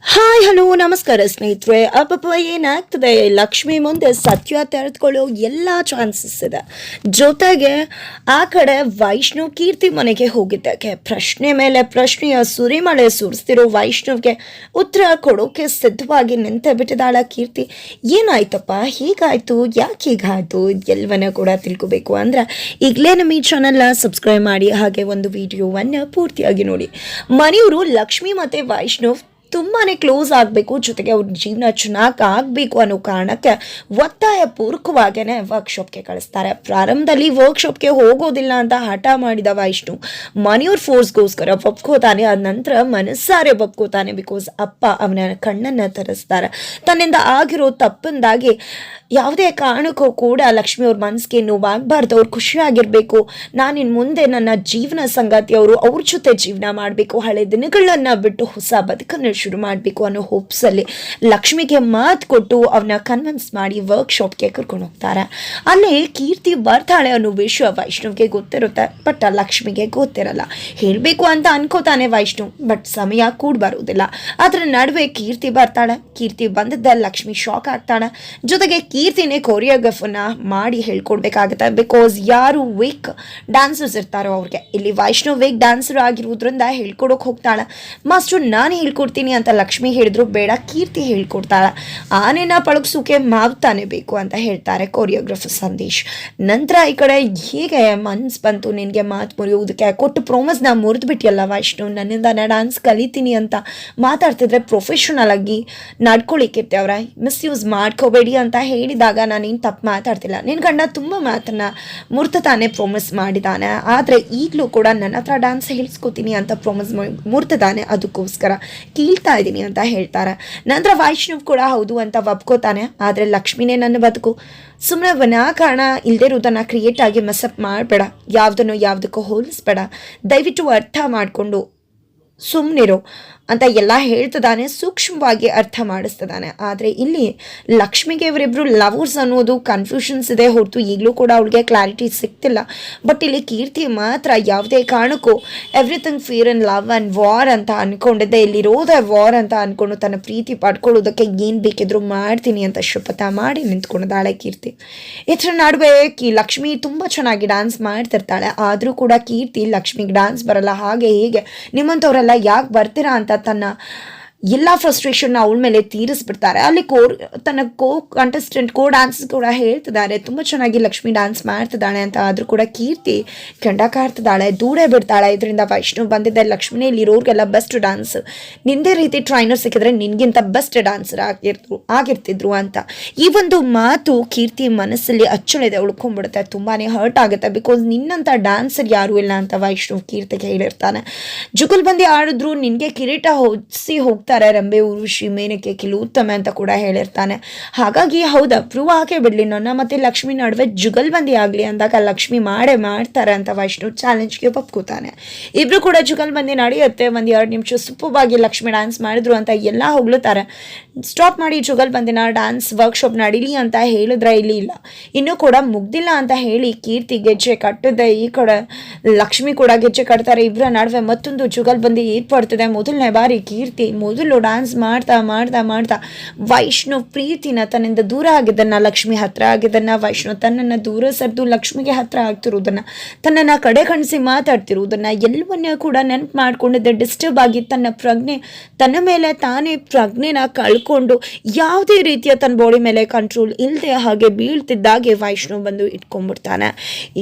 Hi hello ನಮಸ್ಕಾರ ಸ್ನೇಹಿತರೆ. ಅಪ್ಪಪ್ಪ ಏನಾಗ್ತದೆ, ಲಕ್ಷ್ಮಿ ಮುಂದೆ ಸತ್ಯ ತೆರೆದುಕೊಳ್ಳೋ ಎಲ್ಲ ಚಾನ್ಸಸ್ ಇದೆ. ಜೊತೆಗೆ ಆ ಕಡೆ ವೈಷ್ಣವ್ ಕೀರ್ತಿ ಮನೆಗೆ ಹೋಗಿದ್ದಕ್ಕೆ ಪ್ರಶ್ನೆ ಮೇಲೆ ಪ್ರಶ್ನೆಯ ಸುರಿಮಳೆ ಸುರಿಸ್ತಿರೋ ವೈಷ್ಣವ್ಗೆ ಉತ್ತರ ಕೊಡೋಕೆ ಸಿದ್ಧವಾಗಿ ನಿಂತೇ ಬಿಟ್ಟಿದ್ದಾಳ ಕೀರ್ತಿ. ಏನಾಯ್ತಪ್ಪ, ಹೀಗಾಯ್ತು, ಯಾಕೆ ಹೀಗಾಯ್ತು ಎಲ್ಲವನ್ನ ಕೂಡ ತಿಳ್ಕೋಬೇಕು ಅಂದ್ರೆ ಈಗಲೇ ನಮ್ಮ ಈ ಚಾನಲ್ನ ಸಬ್ಸ್ಕ್ರೈಬ್ ಮಾಡಿ, ಹಾಗೆ ಒಂದು ವಿಡಿಯೋವನ್ನು ಪೂರ್ತಿಯಾಗಿ ನೋಡಿ. ಮನೆಯವರು ಲಕ್ಷ್ಮಿ ಮತ್ತು ವೈಷ್ಣವ್ ತುಂಬಾ ಕ್ಲೋಸ್ ಆಗಬೇಕು, ಜೊತೆಗೆ ಅವ್ರ ಜೀವನ ಚೆನ್ನಾಗಿ ಆಗಬೇಕು ಅನ್ನೋ ಕಾರಣಕ್ಕೆ ಒತ್ತಾಯ ಪೂರ್ವಕವಾಗೇ ವರ್ಕ್ಶಾಪ್ಗೆ ಕಳಿಸ್ತಾರೆ. ಪ್ರಾರಂಭದಲ್ಲಿ ವರ್ಕ್ಶಾಪ್ಗೆ ಹೋಗೋದಿಲ್ಲ ಅಂತ ಹಠ ಮಾಡಿದ ವೈಷ್ಣು ಮನೆಯವ್ರ ಫೋರ್ಸ್ಗೋಸ್ಕರ ಒಪ್ಕೋತಾನೆ. ಆದ ನಂತರ ಮನಸ್ಸಾರೆ ಒಪ್ಕೋತಾನೆ. ಬಿಕಾಸ್ ಅಪ್ಪ ಅವನ ಕಣ್ಣನ್ನು ತರಿಸ್ತಾರೆ. ತನ್ನಿಂದ ಆಗಿರೋ ತಪ್ಪಿಂದಾಗಿ ಯಾವುದೇ ಕಾರಣಕ್ಕೂ ಕೂಡ ಲಕ್ಷ್ಮಿ ಅವ್ರ ಮನಸ್ಸಿಗೆ ನೋವಾಗಬಾರ್ದು, ಅವ್ರು ಖುಷಿಯಾಗಿರಬೇಕು. ನಾನಿನ್ನು ಮುಂದೆ ನನ್ನ ಜೀವನ ಸಂಗಾತಿಯವರು ಅವ್ರ ಜೊತೆ ಜೀವನ ಮಾಡಬೇಕು, ಹಳೆ ದಿನಗಳನ್ನ ಬಿಟ್ಟು ಹೊಸ ಬದುಕನ್ನು ಶುರು ಮಾಡಬೇಕು ಅನ್ನೋ ಹೋಪ್ಸಲ್ಲಿ ಲಕ್ಷ್ಮಿಗೆ ಮಾತು ಕೊಟ್ಟು ಅವನ್ನ ಕನ್ವಿನ್ಸ್ ಮಾಡಿ ವರ್ಕ್ಶಾಪ್ಗೆ ಕರ್ಕೊಂಡು ಹೋಗ್ತಾರೆ. ಅಲ್ಲಿ ಕೀರ್ತಿ ಬರ್ತಾಳೆ ಅನ್ನೋ ವಿಷಯ ವೈಷ್ಣವ್ಗೆ ಗೊತ್ತಿರುತ್ತೆ, ಬಟ್ ಲಕ್ಷ್ಮಿಗೆ ಗೊತ್ತಿರಲ್ಲ. ಹೇಳಬೇಕು ಅಂತ ಅನ್ಕೋತಾನೆ ವೈಷ್ಣವ್, ಬಟ್ ಸಮಯ ಕೂಡ ಬರೋದಿಲ್ಲ. ಅದರ ನಡುವೆ ಕೀರ್ತಿ ಬರ್ತಾಳೆ. ಕೀರ್ತಿ ಬಂದಿದ್ದ ಲಕ್ಷ್ಮಿ ಶಾಕ್ ಆಗ್ತಾಳೆ. ಜೊತೆಗೆ ಕೀರ್ತಿನೇ ಕೊರಿಯೋಗ್ರಫನ್ನ ಮಾಡಿ ಹೇಳ್ಕೊಡ್ಬೇಕಾಗತ್ತೆ. ಬಿಕಾಸ್ ಯಾರು ವೀಕ್ ಡ್ಯಾನ್ಸರ್ಸ್ ಇರ್ತಾರೋ ಅವ್ರಿಗೆ, ಇಲ್ಲಿ ವೈಷ್ಣವ್ ವೀಕ್ ಡ್ಯಾನ್ಸರ್ ಆಗಿರೋದ್ರಿಂದ ಹೇಳ್ಕೊಡೋಕೆ ಹೋಗ್ತಾಳೆ. ಮಾಸ್ಟರ್ ನಾನು ಹೇಳ್ಕೊಡ್ತೀನಿ ಅಂತ ಲಕ್ಷ್ಮಿ ಹೇಳಿದ್ರು, ಬೇಡ ಕೀರ್ತಿ ಹೇಳ್ಕೊಡ್ತಾಳೆ. ಆನೆನ ಪಳಗಿಸೋಕೆ ಮಾವ್ತಾನೆ ಬೇಕು ಅಂತ ಹೇಳ್ತಾರೆ ಕೊರಿಯೋಗ್ರಫರ್ ಸಂದೇಶ್. ನಂತರ ಈ ಕಡೆ ಹೀಗೆ ಮನ್ಸು ಬಂತು ನಿನಗೆ ಮಾತು ಮುರಿಯೋದಕ್ಕೆ, ಕೊಟ್ಟು ಪ್ರಾಮಿಸ್ನ ಮುರಿದು ಬಿಟ್ಟಿಯಲ್ಲ ವೈಷ್ಣವ್, ನನ್ನಿಂದ ನಾನು ಡ್ಯಾನ್ಸ್ ಕಲಿತೀನಿ ಅಂತ ಮಾತಾಡ್ತಿದ್ರೆ ಪ್ರೊಫೆಷನಲ್ ಆಗಿ ನಡ್ಕೊಳಿಕ್ಕಿರ್ತೆ ಅವರ ಮಿಸ್ಯೂಸ್ ಮಾಡ್ಕೋಬೇಡಿ ಅಂತ ಹೇಳಿದಾಗ ನಾನೇನು ತಪ್ಪು ಮಾತಾಡ್ತಿಲ್ಲ. ನಿನ್ನ ಗಂಡ ತುಂಬ ಮಾತನ್ನ ಮುರ್ತ ತಾನೇ ಪ್ರಾಮಿಸ್ ಮಾಡಿದ್ದಾನೆ, ಆದರೆ ಈಗಲೂ ಕೂಡ ನನ್ನ ಹತ್ರ ಡ್ಯಾನ್ಸ್ ಹೇಳಿಸ್ಕೋತೀನಿ ಅಂತ ಪ್ರಾಮಿಸ್ ಮುರ್ತಿದ್ದಾನೆ, ಅದಕ್ಕೋಸ್ಕರ ಕೀಳ್ತಾ ಇದ್ದೀನಿ ಅಂತ ಹೇಳ್ತಾರೆ. ನಂತರ ವೈಷ್ಣವ್ ಕೂಡ ಹೌದು ಅಂತ ಒಪ್ಕೋತಾನೆ. ಆದರೆ ಲಕ್ಷ್ಮಿನೇ ನನ್ನ ಬದುಕು, ಸುಮ್ಮನೆ ವಿನಾಕಾರಣ ಇಲ್ಲದೇ ಇರೋದನ್ನು ಕ್ರಿಯೇಟ್ ಆಗಿ ಮೆಸಪ್ ಮಾಡಬೇಡ, ಯಾವುದನ್ನು ಯಾವುದಕ್ಕೂ ಹೋಲಿಸ್ಬೇಡ, ದಯವಿಟ್ಟು ಅರ್ಥ ಮಾಡಿಕೊಂಡು ಸುಮ್ಮನಿರು ಅಂತ ಎಲ್ಲ ಹೇಳ್ತಿದ್ದಾನೆ, ಸೂಕ್ಷ್ಮವಾಗಿ ಅರ್ಥ ಮಾಡಿಸ್ತದಾನೆ. ಆದರೆ ಇಲ್ಲಿ ಲಕ್ಷ್ಮಿಗೆ ಇವರಿಬ್ಬರು ಲವರ್ಸ್ ಅನ್ನೋದು ಕನ್ಫ್ಯೂಷನ್ಸ್ ಇದೆ ಹೊರತು ಈಗಲೂ ಕೂಡ ಅವಳಿಗೆ ಕ್ಲಾರಿಟಿ ಸಿಗ್ತಿಲ್ಲ. ಬಟ್ ಇಲ್ಲಿ ಕೀರ್ತಿ ಮಾತ್ರ ಯಾವುದೇ ಕಾರಣಕ್ಕೂ everything fear and love and war ಅಂತ ಅಂದ್ಕೊಂಡಿದ್ದೆ, ಇಲ್ಲಿರೋದೇ ವಾರ್ ಅಂತ ಅಂದ್ಕೊಂಡು ತನ್ನ ಪ್ರೀತಿ ಪಡ್ಕೊಳ್ಳೋದಕ್ಕೆ ಏನು ಬೇಕಿದ್ರು ಮಾಡ್ತೀನಿ ಅಂತ ಶಪಥ ಮಾಡಿ ನಿಂತ್ಕೊಂಡಿದ್ದಾಳೆ ಕೀರ್ತಿ. ಇದರ ನಡುವೆ ಲಕ್ಷ್ಮಿ ತುಂಬ ಚೆನ್ನಾಗಿ ಡ್ಯಾನ್ಸ್ ಮಾಡ್ತಿರ್ತಾಳೆ. ಆದರೂ ಕೂಡ ಕೀರ್ತಿ ಲಕ್ಷ್ಮಿಗೆ ಡ್ಯಾನ್ಸ್ ಬರಲ್ಲ, ಹಾಗೆ ಹೀಗೆ ನಿಮ್ಮಂಥವರೆಲ್ಲ ಯಾಕೆ ಬರ್ತೀರಾ ಅಂತ ತನ್ನ ಎಲ್ಲ ಫ್ರಸ್ಟ್ರೇಷನ್ನ ಅವಳ ಮೇಲೆ ತೀರಿಸ್ಬಿಡ್ತಾರೆ. ಅಲ್ಲಿ ತನ್ನ ಕಂಟೆಸ್ಟೆಂಟ್ ಡ್ಯಾನ್ಸ್ ಕೂಡ ಹೇಳ್ತಿದ್ದಾರೆ ತುಂಬ ಚೆನ್ನಾಗಿ ಲಕ್ಷ್ಮಿ ಡ್ಯಾನ್ಸ್ ಮಾಡ್ತಿದ್ದಾಳೆ ಅಂತ. ಆದರೂ ಕೂಡ ಕೀರ್ತಿ ಕೆಂಡ ಕಾಡ್ತಿದ್ದಾಳೆ, ದೂರೇ ಬಿಡ್ತಾಳೆ. ಇದರಿಂದ ವೈಷ್ಣವ್ ಬಂದಿದ್ದೆ ಲಕ್ಷ್ಮಿನೇ ಇಲ್ಲಿರೋರಿಗೆಲ್ಲ ಬೆಸ್ಟ್ ಡ್ಯಾನ್ಸ್, ನಿಂದೇ ರೀತಿ ಟ್ರೈನರ್ ಸಿಕ್ಕಿದ್ರೆ ನಿನ್ಗಿಂತ ಬೆಸ್ಟ್ ಡ್ಯಾನ್ಸರ್ ಆಗಿರ್ತಿದ್ರು ಅಂತ. ಈ ಒಂದು ಮಾತು ಕೀರ್ತಿ ಮನಸ್ಸಲ್ಲಿ ಅಚ್ಚಳಿದೆ, ಉಳ್ಕೊಂಡ್ಬಿಡುತ್ತೆ, ತುಂಬಾ ಹರ್ಟ್ ಆಗುತ್ತೆ. ಬಿಕಾಸ್ ನಿನ್ನಂಥ ಡ್ಯಾನ್ಸರ್ ಯಾರೂ ಇಲ್ಲ ಅಂತ ವೈಷ್ಣವ್ ಕೀರ್ತಿಗೆ ಹೇಳಿರ್ತಾನೆ. ಜುಗಲ್ಬಂದಿ ಆಡಿದ್ರು ನಿನಗೆ ಕಿರೀಟ ಹೊದಿಸಿ ಹೋಗ್ತಾರೆ ರಂಬೆ, ಉರ್ವಶಿ, ಮೇನಕೆ, ಕಿಲುತ್ತಮೆ ಅಂತ ಕೂಡ ಹೇಳಿರ್ತಾನೆ. ಹಾಗಾಗಿ ಹೌದಾ ಪ್ರೂವ್ ಆಗೇ ಬಿಡ್ಲಿ, ನನ್ನ ಮತ್ತೆ ಲಕ್ಷ್ಮಿ ನಡುವೆ ಜುಗಲ್ಬಂದಿ ಆಗಲಿ ಅಂದಾಗ ಲಕ್ಷ್ಮಿ ಮಾಡ್ತಾರೆ ಅಂತ ವೈಷ್ಣವ್ ಚಾಲೆಂಜ್ಗೆ ಒಪ್ಕೋತಾನೆ. ಇಬ್ರು ಕೂಡ ಜುಗಲ್ಬಂದಿ ನಡೆಯುತ್ತೆ. 1-2 ನಿಮಿಷ ಸೂಪರ್ವಾಗಿ ಲಕ್ಷ್ಮಿ ಡ್ಯಾನ್ಸ್ ಮಾಡಿದ್ರು ಅಂತ ಎಲ್ಲ ಹೊಗಳುತ್ತಾರೆ. ಸ್ಟಾಪ್ ಮಾಡಿ ಜುಗಲ್ಬಂದಿನ ಡ್ಯಾನ್ಸ್ ವರ್ಕ್ಶಾಪ್ ನಡೀಲಿ ಅಂತ ಹೇಳಿದ್ರೆ ಇಲ್ಲಿ ಇಲ್ಲ, ಇನ್ನೂ ಕೂಡ ಮುಗ್ದಿಲ್ಲ ಅಂತ ಹೇಳಿ ಕೀರ್ತಿ ಗೆಜ್ಜೆ ಕಟ್ಟಿದೆ. ಈ ಕಡೆ ಲಕ್ಷ್ಮಿ ಕೂಡ ಗೆಜ್ಜೆ ಕಟ್ತಾರೆ. ಇಬ್ಬರ ನಡುವೆ ಮತ್ತೊಂದು ಜುಗಲ್ಬಂದಿ ಏರ್ಪಡ್ತಿದೆ. ಮೊದಲನೇ ಬಾರಿ ಕೀರ್ತಿ ಮೊದಲು ಡ್ಯಾನ್ಸ್ ಮಾಡ್ತಾ ಮಾಡ್ತಾ ಮಾಡ್ತಾ ವೈಷ್ಣವ್ ಪ್ರೀತಿನ ತನ್ನಿಂದ ದೂರ ಆಗಿದ್ದನ್ನ ಲಕ್ಷ್ಮಿ ಹತ್ರ ಆಗಿದ್ದನ್ನ, ವೈಷ್ಣವ್ ತನ್ನನ್ನು ದೂರ ಸರಿದು ಲಕ್ಷ್ಮಿಗೆ ಹತ್ರ ಆಗ್ತಿರೋದನ್ನ, ತನ್ನನ್ನು ಕಡೆ ಕಣಿಸಿ ಮಾತಾಡ್ತಿರೋದನ್ನ ಎಲ್ಲವನ್ನ ಕೂಡ ನೆನಪು ಮಾಡ್ಕೊಂಡಿದ್ದೆ. ಡಿಸ್ಟರ್ಬ್ ಆಗಿ ತನ್ನ ಮೇಲೆ ತಾನೇ ಪ್ರಜ್ಞೆನ ಕಳ್ಕೊಂಡು ಯಾವುದೇ ರೀತಿಯ ತನ್ನ ಬಾಡಿ ಮೇಲೆ ಕಂಟ್ರೋಲ್ ಇಲ್ಲದೆ ಹಾಗೆ ಬೀಳ್ತಿದ್ದಾಗೆ ವೈಷ್ಣವ್ ಬಂದು ಇಟ್ಕೊಂಡ್ಬಿಡ್ತಾನೆ.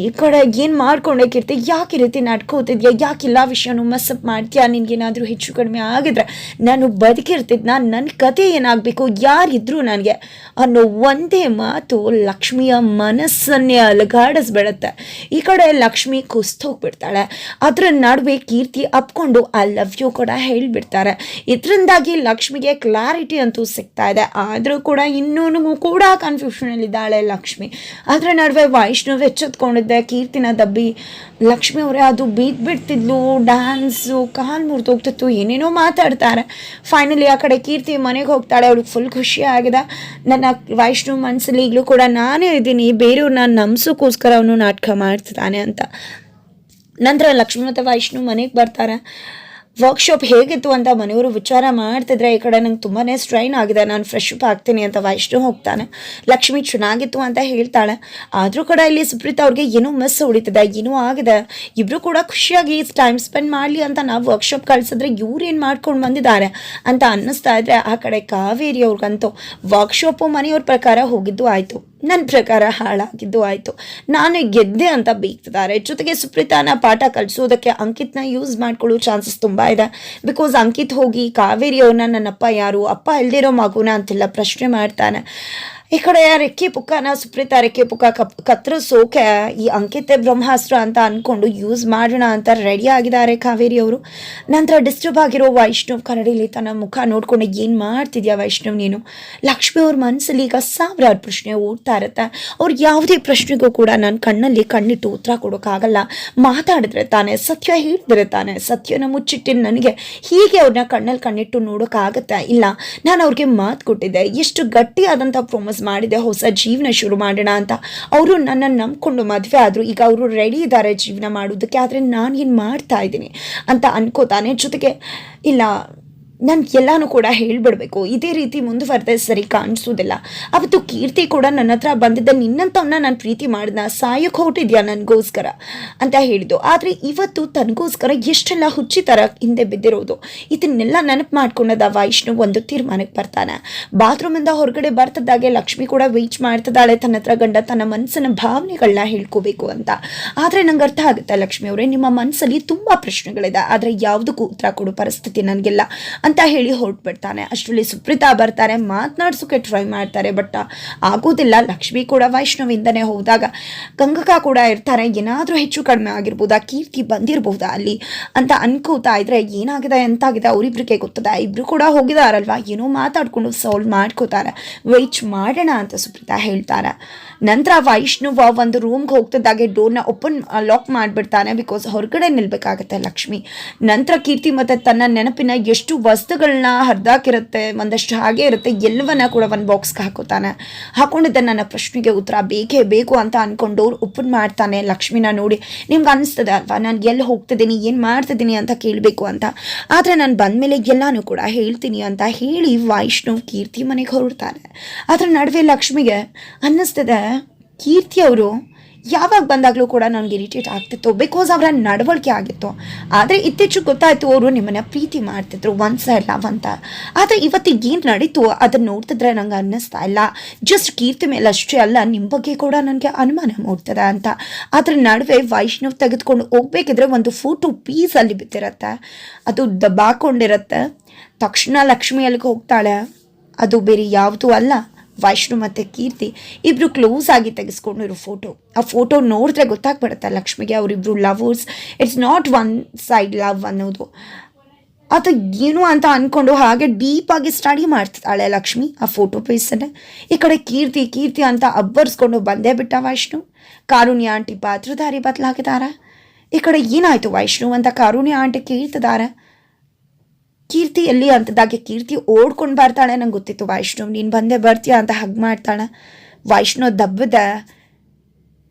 ಈ ಕಡೆ ಏನು ಮಾಡ್ಕೊಂಡೆ ಕೀರ್ತಿ, ಯಾಕೆ ಈ ರೀತಿ ನಡ್ಕೋತಿದ್ಯಾ, ಯಾಕೆಲ್ಲ ವಿಷಯನೂ ಮೆಸ್ಸಪ್ ಮಾಡ್ತೀಯಾ, ನಿನ್ಗೇನಾದರೂ ಹೆಚ್ಚು ಕಡಿಮೆ ಆಗಿದ್ರೆ ನಾನು ಬದುಕಿರ್ತಿದ್ನ, ನನ್ನ ಕತೆ ಏನಾಗಬೇಕು, ಯಾರಿದ್ರು ನನಗೆ ಅನ್ನೋ ಒಂದೇ ಮಾತು ಲಕ್ಷ್ಮಿಯ ಮನಸ್ಸನ್ನೇ ಅಲಗಾಡಿಸ್ಬಿಡುತ್ತೆ. ಈ ಕಡೆ ಲಕ್ಷ್ಮಿ ಕುಸ್ತೋಗ್ಬಿಡ್ತಾಳೆ. ಅದರ ನಡುವೆ ಕೀರ್ತಿ ಅಪ್ಕೊಂಡು ಐ ಲವ್ ಯು ಕೂಡ ಹೇಳಿಬಿಡ್ತಾರೆ. ಇದರಿಂದಾಗಿ ಲಕ್ಷ್ಮಿಗೆ ಕ್ಲಾರಿಟಿ ಅಂತೂ ಸಿಗ್ತಾ ಇದೆ. ಆದರೂ ಕೂಡ ಇನ್ನೂ ಕೂಡ ಕನ್ಫ್ಯೂಷನಲ್ಲಿದ್ದಾಳೆ ಲಕ್ಷ್ಮಿ. ಅದರ ನಡುವೆ ವೈಷ್ಣವ್ ಎಚ್ಚೆತ್ಕೊಂಡಿದ್ದೆ ಕೀರ್ತಿನ ದಬ್ಬಿ ಲಕ್ಷ್ಮಿ ಅವರೇ ಅದು ಬಿಡ್ತಿದ್ಲು, ಡ್ಯಾನ್ಸು ಕಾಲು ಮುರಿದೋಗ್ತಿತ್ತು, ಏನೇನೋ ಮಾತಾಡ್ತಾರೆ. ಫೈನಲಿ ಆ ಕಡೆ ಕೀರ್ತಿ ಮನೆಗೆ ಹೋಗ್ತಾಳೆ. ಅವಳಿಗೆ ಫುಲ್ ಖುಷಿ ಆಗಿದೆ. ನನ್ನ ವೈಷ್ಣವ್ ಮನಸ್ಸಲ್ಲಿ ಈಗಲೂ ಕೂಡ ನಾನೇ ಇದ್ದೀನಿ, ಬೇರೆಯವ್ರನ್ನ ನಂಬಿಸೋಕ್ಕೋಸ್ಕರ ಅವನು ನಾಟಕ ಮಾಡ್ತಿದ್ದಾನೆ ಅಂತ. ನಂತರ ಲಕ್ಷ್ಮಿ ಮತ್ತು ವೈಷ್ಣವ್ ಮನೆಗೆ ಬರ್ತಾರೆ. ವರ್ಕ್ಶಾಪ್ ಹೇಗಿತ್ತು ಅಂತ ಮನೆಯವರು ವಿಚಾರ ಮಾಡ್ತಿದ್ರೆ ಈ ಕಡೆ ನಂಗೆ ತುಂಬಾ ಸ್ಟ್ರೈನ್ ಆಗಿದೆ, ನಾನು ಫ್ರೆಶ್ ಅಪ್ ಆಗ್ತೀನಿ ಅಂತ ವೈಷ್ಣು ಹೋಗ್ತಾನೆ. ಲಕ್ಷ್ಮಿ ಚೆನ್ನಾಗಿತ್ತು ಅಂತ ಹೇಳ್ತಾಳೆ. ಆದರೂ ಕೂಡ ಇಲ್ಲಿ ಸುಪ್ರೀತಾ ಅವ್ರಿಗೆ ಏನೋ ಮಿಸ್ ಹೊಡಿತಿದೆ, ಏನೋ ಆಗಿದೆ. ಇಬ್ಬರು ಕೂಡ ಖುಷಿಯಾಗಿ ಟೈಮ್ ಸ್ಪೆಂಡ್ ಮಾಡಲಿ ಅಂತ ನಾವು ವರ್ಕ್ಶಾಪ್ ಕಳಿಸಿದ್ರೆ ಇವ್ರು ಏನು ಮಾಡ್ಕೊಂಡು ಬಂದಿದ್ದಾರೆ ಅಂತ ಅನ್ನಿಸ್ತಾ ಇದ್ರೆ, ಆ ಕಡೆ ಕಾವೇರಿ ಅವ್ರಿಗಂತೂ ವರ್ಕ್ಶಾಪು ಮನೆಯವ್ರ ಪ್ರಕಾರ ಹೋಗಿದ್ದು ಆಯಿತು, ನನ್ನ ಪ್ರಕಾರ ಹಾಳಾಗಿದ್ದು ಆಯಿತು. ನಾನು ಗೆದ್ದೆ ಅಂತ ಬೀಗ್ತಿದ್ದಾರೆ. ಜೊತೆಗೆ ಸುಪ್ರೀತಾನ ಪಾಠ ಕಲಿಸೋದಕ್ಕೆ ಅಂಕಿತ್ನ ಯೂಸ್ ಮಾಡ್ಕೊಳ್ಳೋ ಚಾನ್ಸಸ್ ತುಂಬ ಇದೆ. ಬಿಕಾಸ್ ಅಂಕಿತ್ ಹೋಗಿ ಕಾವೇರಿ ಅವ್ರನ್ನ ನನ್ನಪ್ಪ ಯಾರು, ಅಪ್ಪ ಇಲ್ದಿರೋ ಮಗುನ ಅಂತೆಲ್ಲ ಪ್ರಶ್ನೆ ಮಾಡ್ತಾನೆ. ಈ ಕಡೆ ರೆಕ್ಕೆ ಪುಕ್ಕನ ಸುಪ್ರೀತಾ ರೆಕ್ಕೆ ಪುಕ್ಕ ಕತ್ತರಿಸೋಕೆ ಈ ಅಂಕಿತೆ ಬ್ರಹ್ಮಾಸ್ತ್ರ ಅಂತ ಅಂದ್ಕೊಂಡು ಯೂಸ್ ಮಾಡೋಣ ಅಂತ ರೆಡಿ ಆಗಿದ್ದಾರೆ ಕಾವೇರಿ ಅವರು. ನಂತರ ಡಿಸ್ಟರ್ಬ್ ಆಗಿರೋ ವೈಷ್ಣವ್ ಕನ್ನಡಿಲಿ ತನ್ನ ಮುಖ ನೋಡ್ಕೊಂಡು ಏನು ಮಾಡ್ತಿದ್ಯಾ ವೈಷ್ಣವ್ ನೀನು? ಲಕ್ಷ್ಮಿ ಅವ್ರ ಮನಸ್ಸಲ್ಲಿ ಈಗ ಸಾವಿರಾರು ಪ್ರಶ್ನೆ ಓಡ್ತಾ ಇರುತ್ತೆ. ಅವ್ರು ಯಾವುದೇ ಪ್ರಶ್ನೆಗೂ ಕೂಡ ನಾನು ಕಣ್ಣಲ್ಲಿ ಕಣ್ಣಿಟ್ಟು ಉತ್ತರ ಕೊಡೋಕ್ಕಾಗಲ್ಲ. ಮಾತಾಡಿದ್ರೆ ತಾನೆ, ಸತ್ಯ ಹೇಳಿದ್ರೆ ತಾನೆ, ಸತ್ಯನ ಮುಚ್ಚಿಟ್ಟು ನನಗೆ ಹೀಗೆ ಅವ್ರನ್ನ ಕಣ್ಣಲ್ಲಿ ಕಣ್ಣಿಟ್ಟು ನೋಡೋಕ್ಕಾಗತ್ತೆ? ಇಲ್ಲ, ನಾನು ಅವ್ರಿಗೆ ಮಾತು ಕೊಟ್ಟಿದ್ದೆ, ಎಷ್ಟು ಗಟ್ಟಿಯಾದಂಥ ಪ್ರೊಮೋಸ್ ಮಾಡಿದೆ, ಹೊಸ ಜೀವನ ಶುರು ಮಾಡೋಣ ಅಂತ. ಅವರು ನನ್ನನ್ನು ನಂಬ್ಕೊಂಡು ಮದುವೆ ಆದರು, ಈಗ ಅವರು ರೆಡಿ ಇದ್ದಾರೆ ಜೀವನ ಮಾಡೋದಕ್ಕೆ. ಆದರೆ ನಾನು ಏನು ಮಾಡ್ತಾ ಇದ್ದೀನಿ ಅಂತ ಅನ್ಕೋತಾನೆ. ಜೊತೆಗೆ ಇಲ್ಲ, ನಾನು ಎಲ್ಲನೂ ಕೂಡ ಹೇಳಿಬಿಡ್ಬೇಕು, ಇದೇ ರೀತಿ ಮುಂದುವರೆದ್ರೆ ಸರಿ ಕಾಣಿಸೋದಿಲ್ಲ. ಅವತ್ತು ಕೀರ್ತಿ ಕೂಡ ನನ್ನ ಹತ್ರ ಬಂದಿದ್ದ, ನಿನ್ನಂಥವನ್ನ ನಾನು ಪ್ರೀತಿ ಮಾಡಿದ್ನ, ಸಾಯಕ್ಕೆ ಹೊರಟಿದ್ಯಾ ನನಗೋಸ್ಕರ ಅಂತ ಹೇಳಿದ್ದು. ಆದರೆ ಇವತ್ತು ತನಗೋಸ್ಕರ ಎಷ್ಟೆಲ್ಲ ಹುಚ್ಚಿ ಥರ ಹಿಂದೆ ಬಿದ್ದಿರೋದು, ಇದನ್ನೆಲ್ಲ ನೆನಪು ಮಾಡ್ಕೊಂಡದ ವೈಷ್ಣು ಒಂದು ತೀರ್ಮಾನಕ್ಕೆ ಬರ್ತಾನೆ. ಬಾತ್ರೂಮಿಂದ ಹೊರಗಡೆ ಬರ್ತಿದ್ದಾಗೆ ಲಕ್ಷ್ಮಿ ಕೂಡ ವೇಟ್ ಮಾಡ್ತಿದ್ದಾಳೆ ತನ್ನ ಹತ್ರ ಗಂಡ ತನ್ನ ಮನಸ್ಸಿನ ಭಾವನೆಗಳನ್ನ ಹೇಳ್ಕೋಬೇಕು ಅಂತ. ಆದರೆ ನಂಗೆ ಅರ್ಥ ಆಗುತ್ತೆ ಲಕ್ಷ್ಮಿ ಅವರೇ, ನಿಮ್ಮ ಮನಸ್ಸಲ್ಲಿ ತುಂಬ ಪ್ರಶ್ನೆಗಳಿದೆ, ಆದರೆ ಯಾವುದಕ್ಕೂ ಉತ್ತರ ಕೊಡೋ ಪರಿಸ್ಥಿತಿ ನನಗಿಲ್ಲ ಅಂತ ಹೇಳಿ ಹೊರಟ್ಬಿಡ್ತಾನೆ. ಅಷ್ಟರಲ್ಲಿ ಸುಪ್ರೀತಾ ಬರ್ತಾರೆ, ಮಾತನಾಡ್ಸೋಕೆ ಟ್ರೈ ಮಾಡ್ತಾರೆ, ಬಟ್ ಆಗೋದಿಲ್ಲ. ಲಕ್ಷ್ಮಿ ಕೂಡ ವೈಷ್ಣವಿಂದನೇ ಹೋದಾಗ ಗಂಗಕ್ಕ ಕೂಡ ಇರ್ತಾರೆ. ಏನಾದರೂ ಹೆಚ್ಚು ಕಡಿಮೆ ಆಗಿರ್ಬೋದಾ, ಕೀರ್ತಿ ಬಂದಿರಬಹುದಾ ಅಲ್ಲಿ ಅಂತ ಅನ್ಕೋತಾ ಇದ್ರೆ ಏನಾಗಿದೆ ಎಂತಾಗಿದೆ ಅವರಿಬ್ರಿಗೆ ಗೊತ್ತದ. ಇಬ್ರು ಕೂಡ ಹೋಗಿದಾರಲ್ವಾ, ಏನೋ ಮಾತಾಡ್ಕೊಂಡು ಸಾಲ್ವ್ ಮಾಡ್ಕೋತಾರೆ. ವೆಯ್ಟ್ ಮಾಡೋಣ ಅಂತ ಸುಪ್ರೀತಾ ಹೇಳ್ತಾರೆ. ನಂತರ ವೈಷ್ಣವ ಒಂದು ರೂಮ್ಗೆ ಹೋಗ್ತಿದ್ದಾಗೆ ಡೋರ್ನ ಲಾಕ್ ಮಾಡಿಬಿಡ್ತಾನೆ. ಬಿಕಾಸ್ ಹೊರಗಡೆ ನಿಲ್ಬೇಕಾಗತ್ತೆ ಲಕ್ಷ್ಮಿ. ನಂತರ ಕೀರ್ತಿ ಮತ್ತೆ ತನ್ನ ನೆನಪಿನ ಎಷ್ಟು ವಸ್ತುಗಳನ್ನ ಹರಿದಾಕಿರುತ್ತೆ, ಒಂದಷ್ಟು ಹಾಗೆ ಇರುತ್ತೆ, ಎಲ್ಲವನ್ನ ಕೂಡ ಒಂದು ಬಾಕ್ಸ್ಗೆ ಹಾಕೋತಾನೆ. ಹಾಕೊಂಡಿದ್ದ ನನ್ನ ಪ್ರಶ್ನೆಗೆ ಉತ್ತರ ಬೇಕೇ ಬೇಕು ಅಂತ ಅನ್ಕೊಂಡು ಡೋರ್ ಓಪನ್ ಮಾಡ್ತಾನೆ. ಲಕ್ಷ್ಮಿನ ನೋಡಿ ನಿಮ್ಗೆ ಅನಿಸ್ತದೆ ಅಲ್ವಾ ನಾನು ಎಲ್ಲಿ ಹೋಗ್ತಿದ್ದೀನಿ, ಏನು ಮಾಡ್ತಿದ್ದೀನಿ ಅಂತ ಕೇಳಬೇಕು ಅಂತ. ಆದರೆ ನಾನು ಬಂದಮೇಲೆ ಎಲ್ಲನೂ ಕೂಡ ಹೇಳ್ತೀನಿ ಅಂತ ಹೇಳಿ ವೈಷ್ಣವ್ ಕೀರ್ತಿ ಮನೆಗೆ ಹೊರಡ್ತಾರೆ. ಅದರ ನಡುವೆ ಲಕ್ಷ್ಮಿಗೆ ಅನ್ನಿಸ್ತದೆ ಕೀರ್ತಿ ಅವರು ಯಾವಾಗ ಬಂದಾಗಲೂ ಕೂಡ ನನಗೆ ಇರಿಟೇಟ್ ಆಗ್ತಿತ್ತು, ಬಿಕಾಸ್ ಅವರ ನಡವಳಿಕೆ ಆಗಿತ್ತು. ಆದರೆ ಇತ್ತೀಚೆಗೆ ಗೊತ್ತಾಯಿತು ಅವರು ನಿಮ್ಮನ್ನು ಪ್ರೀತಿ ಮಾಡ್ತಿದ್ರು, ಒಂದು ಸೈಡ್ ಲವ್ ಅಂತ. ಆದರೆ ಇವತ್ತಿಗೆ ಏನು ನಡೀತು ಅದನ್ನು ನೋಡ್ತಿದ್ರೆ ನಂಗೆ ಅನ್ನಿಸ್ತಾ ಇಲ್ಲ. ಜಸ್ಟ್ ಕೀರ್ತಿ ಮೇಲೆ ಅಷ್ಟೇ ಅಲ್ಲ, ನಿಮ್ಮ ಬಗ್ಗೆ ಕೂಡ ನನಗೆ ಅನುಮಾನ ಮೂಡ್ತದೆ ಅಂತ. ಅದ್ರ ನಡುವೆ ವೈಷ್ಣವ್ ತೆಗೆದುಕೊಂಡು ಹೋಗ್ಬೇಕಿದ್ರೆ ಒಂದು ಫೋಟೋ ಪೀಸ್ ಅಲ್ಲಿ ಬಿದ್ದಿರುತ್ತೆ, ಅದು ದಬ್ಬಾಕೊಂಡಿರುತ್ತೆ. ತಕ್ಷಣ ಲಕ್ಷ್ಮಿ ಅಲ್ಲಿಗೆ ಹೋಗ್ತಾಳೆ. ಅದು ಬೇರೆ ಯಾವುದೂ ಅಲ್ಲ, ವೈಷ್ಣು ಮತ್ತು ಕೀರ್ತಿ ಇಬ್ಬರು ಕ್ಲೋಸ್ ಆಗಿ ತೆಗೆಸ್ಕೊಂಡಿರೋ ಫೋಟೋ. ಆ ಫೋಟೋ ನೋಡಿದ್ರೆ ಗೊತ್ತಾಗ್ಬಿಡುತ್ತೆ ಲಕ್ಷ್ಮಿಗೆ ಅವರಿಬ್ರು lovers, it's not one side love ಅನ್ನೋದು. ಅದು ಏನು ಅಂತ ಅಂದ್ಕೊಂಡು ಹಾಗೆ ಡೀಪಾಗಿ ಸ್ಟಡಿ ಮಾಡ್ತಿದ್ದಾಳೆ ಲಕ್ಷ್ಮಿ ಆ ಫೋಟೋ ಪೀಸನ್ನೇ. ಈ ಕಡೆ ಕೀರ್ತಿ ಅಂತ ಅಬ್ಬರ್ಸ್ಕೊಂಡು ಬಂದೇ ಬಿಟ್ಟ ವೈಷ್ಣು. ಕಾರುಣ್ಯ ಆಂಟಿ ಪಾತ್ರಧಾರಿ ಬದಲಾಗಿದ್ದಾರೆ. ಈ ಕಡೆ ಏನಾಯಿತು ವೈಷ್ಣು ಅಂತ ಕಾರುಣ್ಯ ಆಂಟಿ ಕೇಳ್ತಿದ್ದಾರೆ. ಕೀರ್ತಿ ಎಲ್ಲಿ ಅಂತದಾಗೆ ಕೀರ್ತಿ ಓಡ್ಕೊಂಡು ಬರ್ತಾಳೆ. ನಂಗೆ ಗೊತ್ತಿತ್ತು ವೈಷ್ಣವ್ ನೀನು ಬಂದೇ ಬರ್ತೀಯ ಅಂತ ಹಗ್ ಮಾಡ್ತಾಳೆ. ವೈಷ್ಣವ್ ದಬ್ಬದ,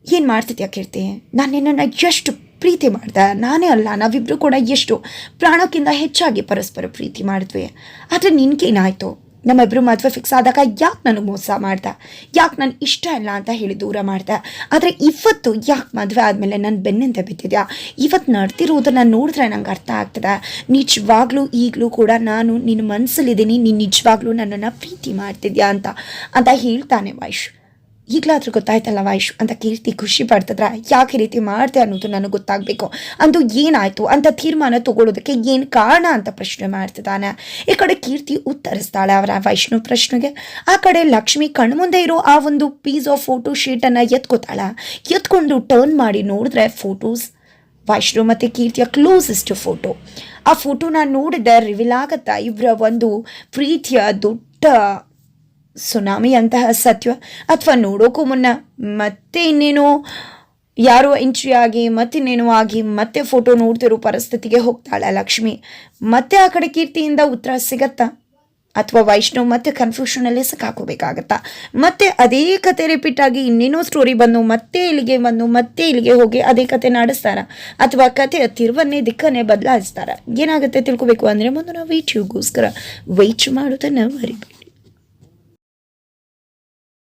ಏನು ಮಾಡ್ತಿದ್ಯಾ ಕೀರ್ತಿ, ನಾನು ನಿನ್ನನ್ನು ಎಷ್ಟು ಪ್ರೀತಿ ಮಾಡಿದೆ, ನಾನೇ ಅಲ್ಲ ನಾವಿಬ್ಬರು ಕೂಡ ಎಷ್ಟು ಪ್ರಾಣಕ್ಕಿಂತ ಹೆಚ್ಚಾಗಿ ಪರಸ್ಪರ ಪ್ರೀತಿ ಮಾಡಿದ್ವಿ. ಆದರೆ ನಿನ್ಗೇನಾಯಿತು, ನಮ್ಮಿಬ್ಬರು ಮದುವೆ ಫಿಕ್ಸ್ ಆದಾಗ ಯಾಕೆ ನನಗೆ ಮೋಸ ಮಾಡ್ದೆ, ಯಾಕೆ ನಾನು ಇಷ್ಟ ಇಲ್ಲ ಅಂತ ಹೇಳಿ ದೂರ ಮಾಡಿದೆ. ಆದರೆ ಇವತ್ತು ಯಾಕೆ ಮದುವೆ ಆದಮೇಲೆ ನನ್ನ ಬೆನ್ನಿಂದ ಬಿದ್ದಿದ್ಯಾ? ಇವತ್ತು ನಡ್ತಿರೋದನ್ನು ನೋಡಿದ್ರೆ ನಂಗೆ ಅರ್ಥ ಆಗ್ತದೆ, ನಿಜವಾಗ್ಲೂ ಈಗಲೂ ಕೂಡ ನಾನು ನಿನ್ನ ಮನಸ್ಸಲ್ಲಿದ್ದೀನಿ, ನೀನು ನಿಜವಾಗ್ಲೂ ನನ್ನನ್ನು ಪ್ರೀತಿ ಮಾಡ್ತಿದ್ಯಾ ಅಂತ ಹೇಳ್ತಾನೆ ವೈಶ್. ಈಗಲಾದ್ರೂ ಗೊತ್ತಾಯ್ತಲ್ಲ ವೈಶ್ ಅಂತ ಕೀರ್ತಿ ಖುಷಿ ಪಡ್ತಿದ್ರೆ, ಯಾಕೆ ರೀತಿ ಮಾಡ್ತೆ ಅನ್ನೋದು ನನಗೆ ಗೊತ್ತಾಗಬೇಕು, ಅಂದು ಏನಾಯಿತು ಅಂತ ತೀರ್ಮಾನ ತಗೊಳ್ಳೋದಕ್ಕೆ ಏನು ಕಾರಣ ಅಂತ ಪ್ರಶ್ನೆ ಮಾಡ್ತಿದ್ದಾನೆ. ಈ ಕಡೆ ಕೀರ್ತಿ ಉತ್ತರಿಸ್ತಾಳೆ ಅವರ ವೈಷ್ಣು ಪ್ರಶ್ನೆಗೆ. ಆ ಕಡೆ ಲಕ್ಷ್ಮಿ ಕಣ್ಮುಂದೆ ಇರೋ ಆ ಒಂದು ಪೀಸ್ ಆಫ್ ಫೋಟೋ ಶೀಟನ್ನು ಎತ್ಕೊಂಡು ಟರ್ನ್ ಮಾಡಿ ನೋಡಿದ್ರೆ ಫೋಟೋಸ್ ವೈಷ್ಣು ಮತ್ತು ಕೀರ್ತಿಯ ಕ್ಲೋಸೆಸ್ಟ್ ಫೋಟೋ. ಆ ಫೋಟೋನ ನೋಡಿದ್ರೆ ರಿವೀಲ್ ಆಗುತ್ತಾ ಇವರ ಒಂದು ಪ್ರೀತಿಯ ದೊಡ್ಡ ಸುನಾಮಿ ಅಂತಹ ಸತ್ಯ. ಅಥವಾ ನೋಡೋಕ್ಕೂ ಮುನ್ನ ಮತ್ತೆ ಇನ್ನೇನೋ ಯಾರೋ ಎಂಟ್ರಿ ಆಗಿ ಮತ್ತಿನ್ನೇನೋ ಆಗಿ ಮತ್ತೆ ಫೋಟೋ ನೋಡ್ತಿರೋ ಪರಿಸ್ಥಿತಿಗೆ ಹೋಗ್ತಾಳೆ ಲಕ್ಷ್ಮಿ. ಮತ್ತೆ ಆ ಕಡೆ ಕೀರ್ತಿಯಿಂದ ಉತ್ತರ ಸಿಗತ್ತಾ ಅಥವಾ ವೈಷ್ಣವ್ ಮತ್ತೆ ಕನ್ಫ್ಯೂಷನಲ್ಲಿ ಸಿಕ್ಕಾಕೋಬೇಕಾಗತ್ತಾ? ಮತ್ತೆ ಅದೇ ಕತೆ ರಿಪೀಟ್ ಆಗಿ ಇನ್ನೇನೋ ಸ್ಟೋರಿ ಬಂದು ಮತ್ತೆ ಇಲ್ಲಿಗೆ ಹೋಗಿ ಅದೇ ಕತೆ ನಡೆಸ್ತಾರ, ಅಥವಾ ಕಥೆಯ ತಿರುವನ್ನೇ ದಿಕ್ಕನ್ನೇ ಬದಲಾಯಿಸ್ತಾರ? ಏನಾಗುತ್ತೆ ತಿಳ್ಕೊಬೇಕು ಅಂದರೆ ಮುಂದೆ ನಾವು ವಿಡಿಯೋಗೋಸ್ಕರ ವೆಯ್ಟ್ ಮಾಡೋದನ್ನು ಮರಿಬೇಡಿ.